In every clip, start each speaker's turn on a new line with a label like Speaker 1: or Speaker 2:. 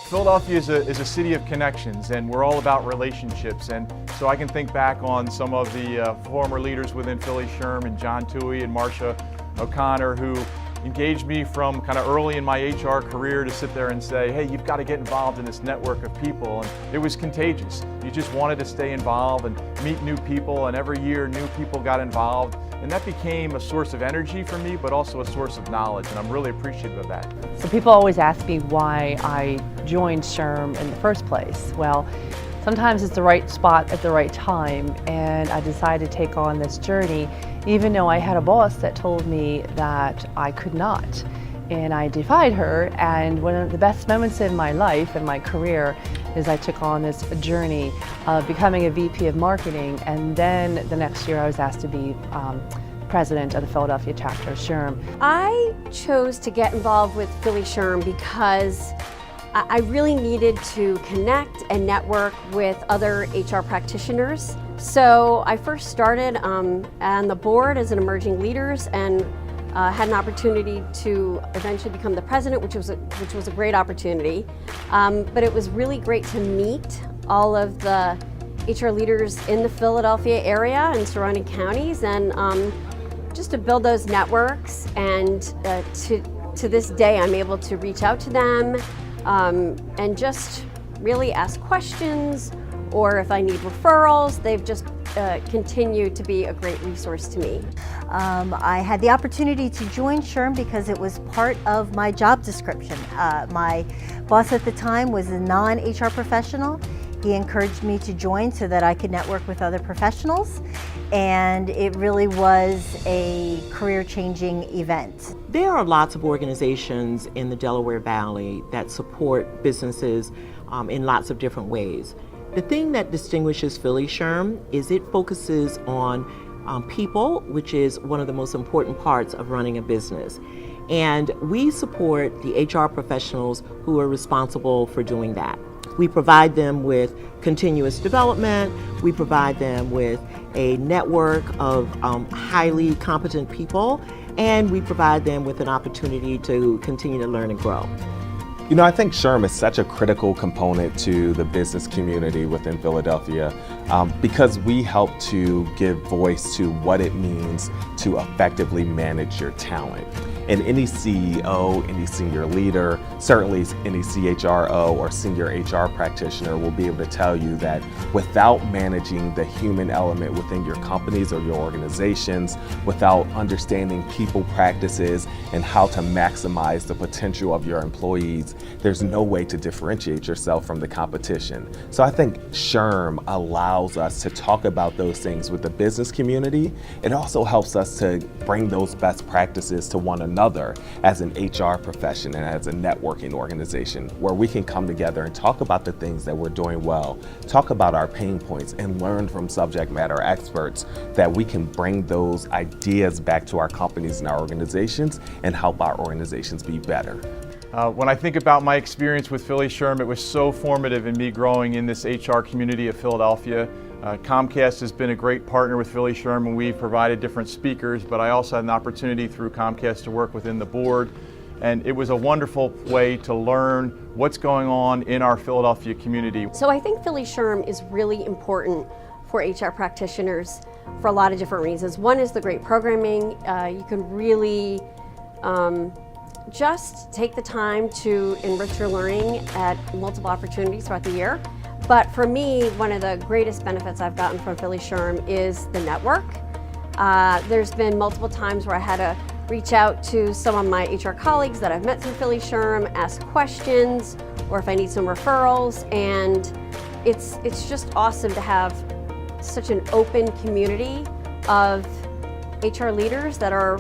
Speaker 1: Philadelphia is a city of connections, and we're all about relationships. And so I can think back on some of the former leaders within Philly Shrm and John Toohey and Marcia O'Connor, who engaged me from kind of early in my HR career to sit there and say, hey, you've got to get involved in this network of people. And it was contagious. You just wanted to stay involved and meet new people, and every year new people got involved. And that became a source of energy for me, but also a source of knowledge, and I'm really appreciative of that.
Speaker 2: So people always ask me why I joined Shrm in the first place. Well, sometimes it's the right spot at the right time, and I decided to take on this journey even though I had a boss that told me that I could not. And I defied her, and one of the best moments in my life and my career is I took on this journey of becoming a VP of marketing, and then the next year I was asked to be president of the Philadelphia chapter of Shrm.
Speaker 3: I chose to get involved with Philly Shrm because I really needed to connect and network with other HR practitioners. So I first started on the board as an emerging leaders, and had an opportunity to eventually become the president, which was a great opportunity. But it was really great to meet all of the HR leaders in the Philadelphia area and surrounding counties, and just to build those networks. And to this day, I'm able to reach out to them and just really ask questions, or if I need referrals. They've just continued to be a great resource to me.
Speaker 4: I had the opportunity to join Shrm because it was part of my job description. My boss at the time was a non-HR professional. He encouraged me to join so that I could network with other professionals, and it really was a career-changing event.
Speaker 5: There are lots of organizations in the Delaware Valley that support businesses in lots of different ways. The thing that distinguishes Philly Shrm is it focuses on people, which is one of the most important parts of running a business. And we support the HR professionals who are responsible for doing that. We provide them with continuous development. We provide them with a network of highly competent people, and we provide them with an opportunity to continue to learn and grow.
Speaker 6: You know, I think Shrm is such a critical component to the business community within Philadelphia because we help to give voice to what it means to effectively manage your talent. And any CEO, any senior leader, certainly any CHRO or senior HR practitioner will be able to tell you that without managing the human element within your companies or your organizations, without understanding people practices and how to maximize the potential of your employees, there's no way to differentiate yourself from the competition. So I think Shrm allows us to talk about those things with the business community. It also helps us to bring those best practices to one another as an HR profession and as a networking organization, where we can come together and talk about the things that we're doing well, talk about our pain points, and learn from subject matter experts, that we can bring those ideas back to our companies and our organizations and help our organizations be better.
Speaker 1: When I think about my experience with Philly Shrm, it was so formative in me growing in this HR community of Philadelphia. Comcast has been a great partner with Philly Shrm, and we've provided different speakers, but I also had an opportunity through Comcast to work within the board, and it was a wonderful way to learn what's going on in our Philadelphia community.
Speaker 3: So I think Philly Shrm is really important for HR practitioners for a lot of different reasons. One is the great programming. You can really just take the time to enrich your learning at multiple opportunities throughout the year. But for me, one of the greatest benefits I've gotten from Philly Shrm is the network. There's been multiple times where I had to reach out to some of my HR colleagues that I've met through Philly Shrm, ask questions, or if I need some referrals. And it's just awesome to have such an open community of HR leaders that are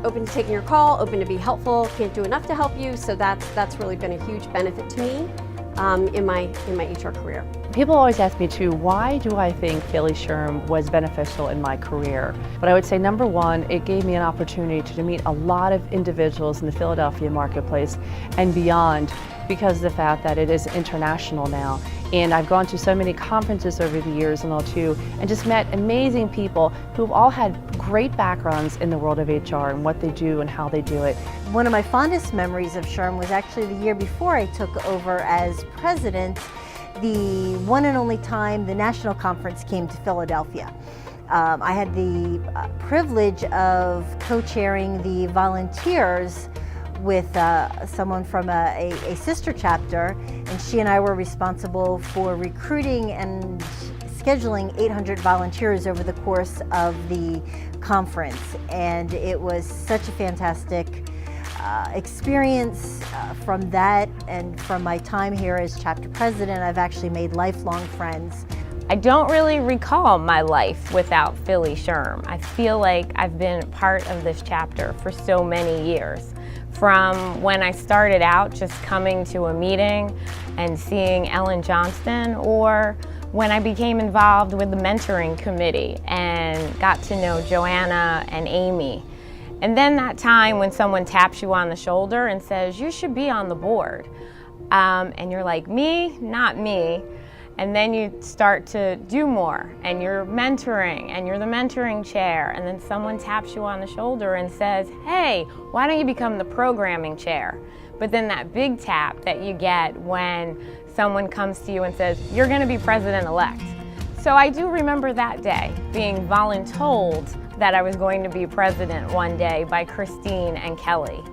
Speaker 3: open to taking your call, open to be helpful, can't do enough to help you. So that's really been a huge benefit to me in my HR career.
Speaker 2: People always ask me too, why do I think Philly Shrm was beneficial in my career? But I would say number one, it gave me an opportunity to meet a lot of individuals in the Philadelphia marketplace and beyond, because of the fact that it is international now. And I've gone to so many conferences over the years and all too, and just met amazing people who've all had great backgrounds in the world of HR and what they do and how they do it.
Speaker 4: One of my fondest memories of Shrm was actually the year before I took over as president, the one and only time the national conference came to Philadelphia. I had the privilege of co-chairing the volunteers with someone from a sister chapter, and she and I were responsible for recruiting and scheduling 800 volunteers over the course of the conference. And it was such a fantastic experience. From that and from my time here as chapter president, I've actually made lifelong friends.
Speaker 7: I don't really recall my life without Philly Shrm. I feel like I've been part of this chapter for so many years. From when I started out just coming to a meeting and seeing Ellen Johnston, or when I became involved with the mentoring committee and got to know Joanna and Amy. And then that time when someone taps you on the shoulder and says, you should be on the board. And you're like, me? Not me. And then you start to do more, and you're mentoring, and you're the mentoring chair, and then someone taps you on the shoulder and says, hey, why don't you become the programming chair? But then that big tap that you get when someone comes to you and says, you're gonna be president-elect. So I do remember that day, being voluntold that I was going to be president one day by Christine and Kelly.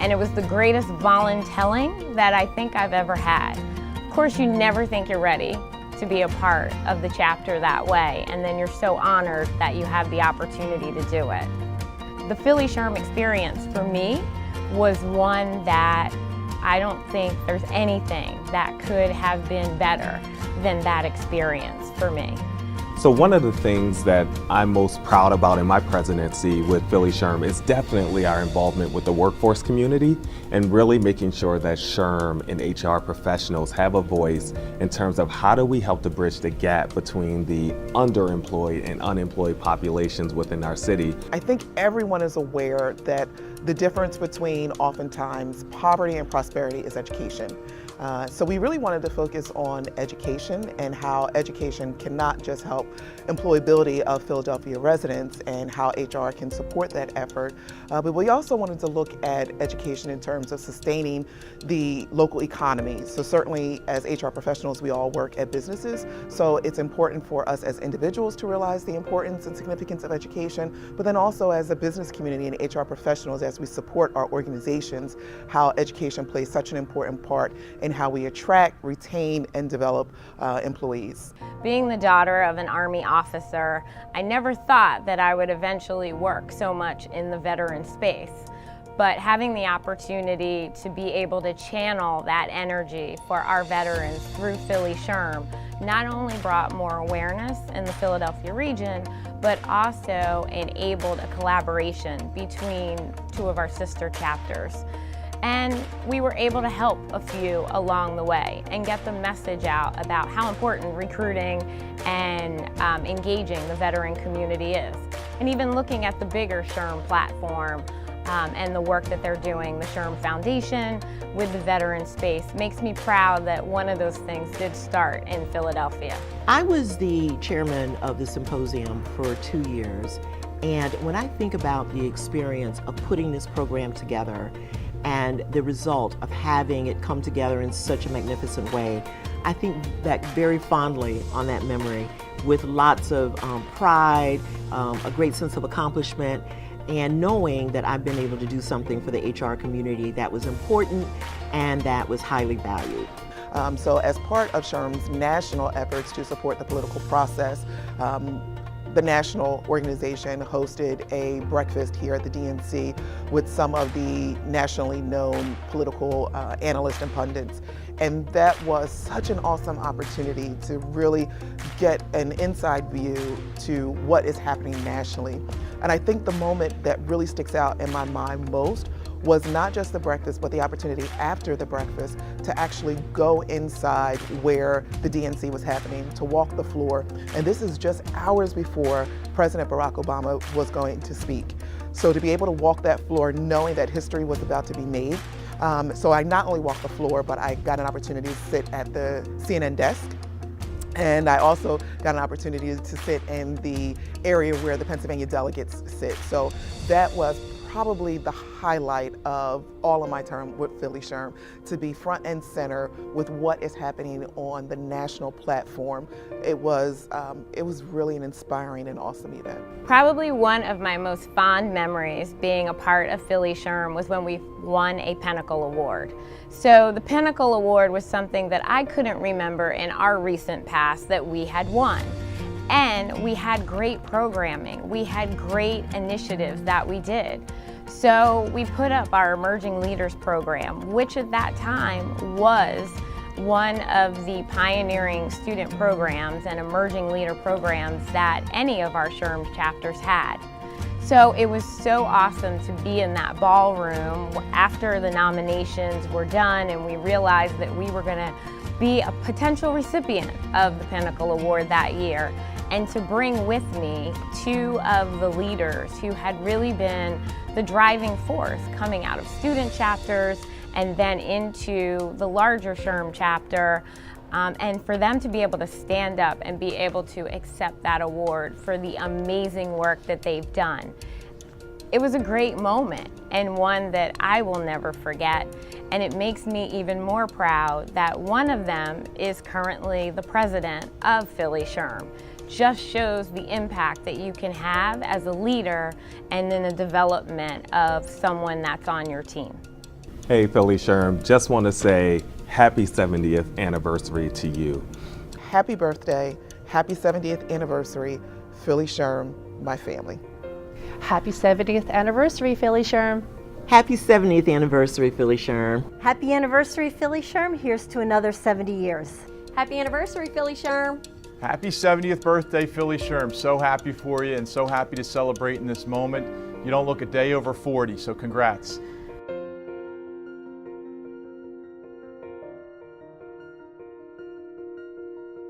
Speaker 7: And it was the greatest voluntelling that I think I've ever had. Of course, you never think you're ready to be a part of the chapter that way, and then you're so honored that you have the opportunity to do it. The Philly Shrm experience for me was one that I don't think there's anything that could have been better than that experience for me.
Speaker 6: So one of the things that I'm most proud about in my presidency with Philly Shrm is definitely our involvement with the workforce community and really making sure that Shrm and HR professionals have a voice in terms of how do we help to bridge the gap between the underemployed and unemployed populations within our city.
Speaker 8: I think everyone is aware that the difference between oftentimes poverty and prosperity is education. So we really wanted to focus on education and how education cannot just help employability of Philadelphia residents and how HR can support that effort, but we also wanted to look at education in terms of sustaining the local economy. So certainly as HR professionals, we all work at businesses, so it's important for us as individuals to realize the importance and significance of education, but then also as a business community and HR professionals, as we support our organizations, how education plays such an important part in how we attract, retain, and develop employees.
Speaker 7: Being the daughter of an Army officer, I never thought that I would eventually work so much in the veteran space. But having the opportunity to be able to channel that energy for our veterans through Philly Shrm not only brought more awareness in the Philadelphia region, but also enabled a collaboration between two of our sister chapters. And we were able to help a few along the way and get the message out about how important recruiting and engaging the veteran community is. And even looking at the bigger Shrm platform and the work that they're doing, the Shrm Foundation with the veteran space, makes me proud that one of those things did start in Philadelphia.
Speaker 5: I was the chairman of the symposium for 2 years, and when I think about the experience of putting this program together and the result of having it come together in such a magnificent way, I think back very fondly on that memory with lots of pride, a great sense of accomplishment, and knowing that I've been able to do something for the HR community that was important and that was highly valued.
Speaker 8: So as part of Shrm's national efforts to support the political process, the national organization hosted a breakfast here at the DNC with some of the nationally known political analysts and pundits. And that was such an awesome opportunity to really get an inside view to what is happening nationally. And I think the moment that really sticks out in my mind most was not just the breakfast, but the opportunity after the breakfast to actually go inside where the DNC was happening, to walk the floor. And this is just hours before President Barack Obama was going to speak. So to be able to walk that floor knowing that history was about to be made. So I not only walked the floor, but I got an opportunity to sit at the CNN desk. And I also got an opportunity to sit in the area where the Pennsylvania delegates sit. So that was probably the highlight of all of my term with Philly Shrm, to be front and center with what is happening on the national platform. It was really an inspiring and awesome event.
Speaker 7: Probably one of my most fond memories being a part of Philly Shrm was when we won a Pinnacle Award. So the Pinnacle Award was something that I couldn't remember in our recent past that we had won. And we had great programming. We had great initiatives that we did. So we put up our Emerging Leaders program, which at that time was one of the pioneering student programs and emerging leader programs that any of our Shrm chapters had. So it was so awesome to be in that ballroom after the nominations were done and we realized that we were going to be a potential recipient of the Pinnacle Award that year, and to bring with me two of the leaders who had really been the driving force coming out of student chapters and then into the larger Shrm chapter, and for them to be able to stand up and be able to accept that award for the amazing work that they've done. It was a great moment and one that I will never forget, and it makes me even more proud that one of them is currently the president of Philly Shrm. Just shows the impact that you can have as a leader and in the development of someone that's on your team.
Speaker 6: Hey, Philly Shrm, just want to say happy 70th anniversary to you.
Speaker 8: Happy birthday, happy 70th anniversary, Philly Shrm, my family.
Speaker 2: Happy 70th anniversary, Philly Shrm.
Speaker 5: Happy 70th anniversary, Philly Shrm.
Speaker 4: Happy anniversary, Philly Shrm. Here's to another 70 years.
Speaker 3: Happy anniversary, Philly Shrm.
Speaker 1: Happy 70th birthday, Philly Shrm. So happy for you and so happy to celebrate in this moment. You don't look a day over 40, so congrats.